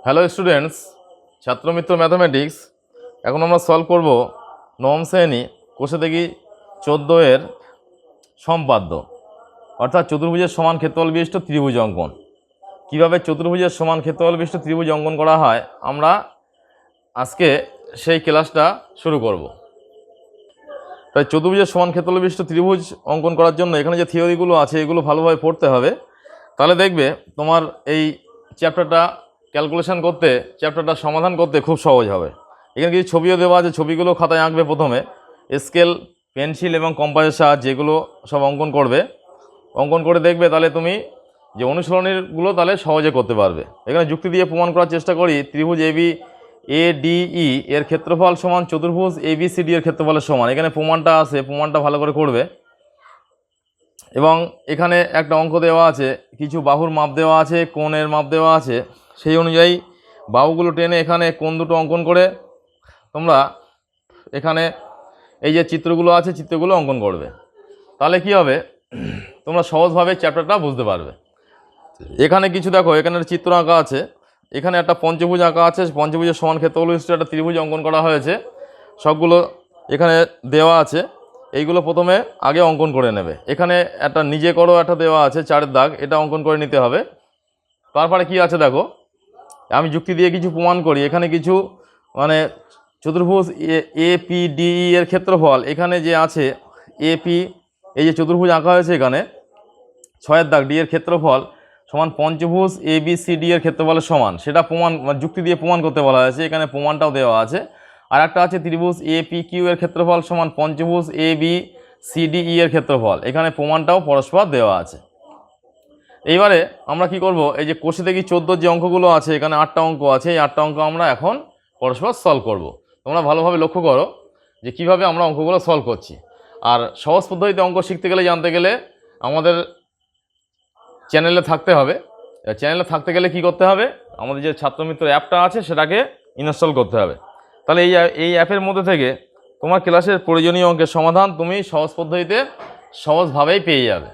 Hello students, ছাত্রমিত্র mathematics. এখন আমরা solve করব নবম শ্রেণী কোষে দেখি 14 এর সম্পাদ্য, অর্থাৎ চতুর্ভুজের সমান ক্ষেত্রফল বিশিষ্ট ত্রিভুজ অঙ্কন। কিভাবে চতুর্ভুজের সমান ক্ষেত্রফল বিশিষ্ট ত্রিভুজ অঙ্কন করা হয় আমরা আজকে সেই ক্লাসটা শুরু করব। তাই চতুর্ভুজের সমান ক্ষেত্রফল বিশিষ্ট ত্রিভুজ অঙ্কন করার জন্য এখানে যে থিওরিগুলো আছে এগুলো ভালোভাবে পড়তে হবে। তাহলে দেখবে তোমার এই চ্যাপ্টারটা ক্যালকুলেশন করতে, চ্যাপ্টারটা সমাধান করতে খুব সহজ হবে। এখানে কিছু ছবিও দেওয়া আছে, ছবিগুলো খাতায় আঁকবে। প্রথমে স্কেল, পেন্সিল এবং কম্পাসের সাহায্যে যেগুলো সব অঙ্কন করবে, অঙ্কন করে দেখবে তাহলে তুমি যে অনুশীলনীগুলো তাহলে সহজে করতে পারবে। এখানে যুক্তি দিয়ে প্রমাণ করার চেষ্টা করি ত্রিভুজ ABCDE এর ক্ষেত্রফল সমান চতুর্ভুজ ABCD এর ক্ষেত্রফলের সমান। এখানে প্রমাণটা আছে, প্রমাণটা ভালো করে করবে। এবং এখানে একটা অঙ্ক দেওয়া আছে, কিছু বাহুর মাপ দেওয়া আছে, কোণের মাপ দেওয়া আছে। সেই অনুযায়ী বাহুগুলো টেনে এখানে কোণ দুটো অঙ্কন করে তোমরা এখানে এই যে চিত্রগুলো আছে চিত্রগুলো অঙ্কন করবে। তাহলে কি হবে, তোমরা সহজভাবে চ্যাপ্টারটা বুঝতে পারবে। এখানে কিছু দেখো, এখানে চিত্র আঁকা আছে, এখানে একটা পঞ্চভুজ আঁকা আছে, পঞ্চভুজের সমান ক্ষেত্রফল বিশিষ্ট একটা ত্রিভুজ অঙ্কন করা হয়েছে। সবগুলো এখানে দেওয়া আছে, এইগুলো প্রথমে আগে অঙ্কন করে নেবে। এখানে একটা নিজে করো একটা দেওয়া আছে 4 দাগ, এটা অঙ্কন করে নিতে হবে। তারপরে কি আছে দেখো, আমি যুক্তি দিয়ে কিছু প্রমাণ করি। এখানে কিছু মানে চতুর্ভুজ APDE এর ক্ষেত্রফল এখানে যে আছে AP, এই যে চতুর্ভুজ আঁকা হয়েছে এখানে 6 দাগ, ডি এর ক্ষেত্রফল সমান পঞ্চভুজ ABCD এর ক্ষেত্রফলের সমান, সেটা প্রমাণ যুক্তি দিয়ে প্রমাণ করতে বলা হয়েছে। এখানে প্রমাণটাও দেওয়া আছে। আর একটা আছে ত্রিভুজ APQ এর ক্ষেত্রফল সমান পঞ্চভুজ ABCDE এর ক্ষেত্রফল, এখানে প্রমাণটাও পরস্পর দেওয়া আছে। এইবারে আমরা কি করব, এই যে কোষে দেখি 14 যে অঙ্কগুলো আছে, এখানে 8টা অঙ্ক আছে, এই 8টা অঙ্ক আমরা এখন পরস্পর সলভ করব। তোমরা ভালোভাবে লক্ষ্য করো যে কিভাবে আমরা অঙ্কগুলো সলভ করছি। আর সহজ পদ্ধতিতে অঙ্ক শিখতে গেলে, জানতে গেলে আমাদের চ্যানেলে থাকতে হবে। চ্যানেলে থাকতে গেলে কি করতে হবে, আমাদের যে ছাত্রমিত্র অ্যাপটা আছে সেটাকে ইনস্টল করতে হবে। তাহলে এই অ্যাপের মধ্যে থেকে তোমার ক্লাসের প্রয়োজনীয় অঙ্কের সমাধান তুমি সহজ পদ্ধতিতে সহজভাবেই পেয়ে যাবে।